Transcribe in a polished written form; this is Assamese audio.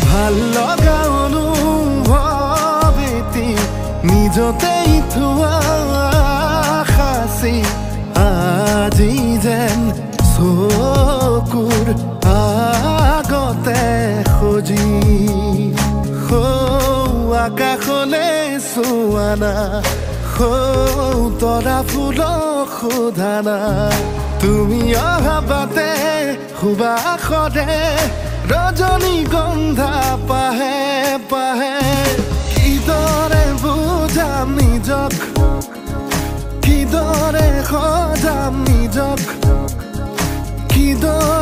ভাল লগা অনুভৱ এটি নিজতেই থোৱা সাঁচি আজি যেন চকুৰ আগতে সজি আকাশলে চোৱা না তৰা ফুলক সোধা না তুমি অহা বাটে সুবাসৰে ৰজনীগন্ধা পাহে পাহে কিদৰে বুজাম নিজক কিদৰে সজাম নিজক কিদৰে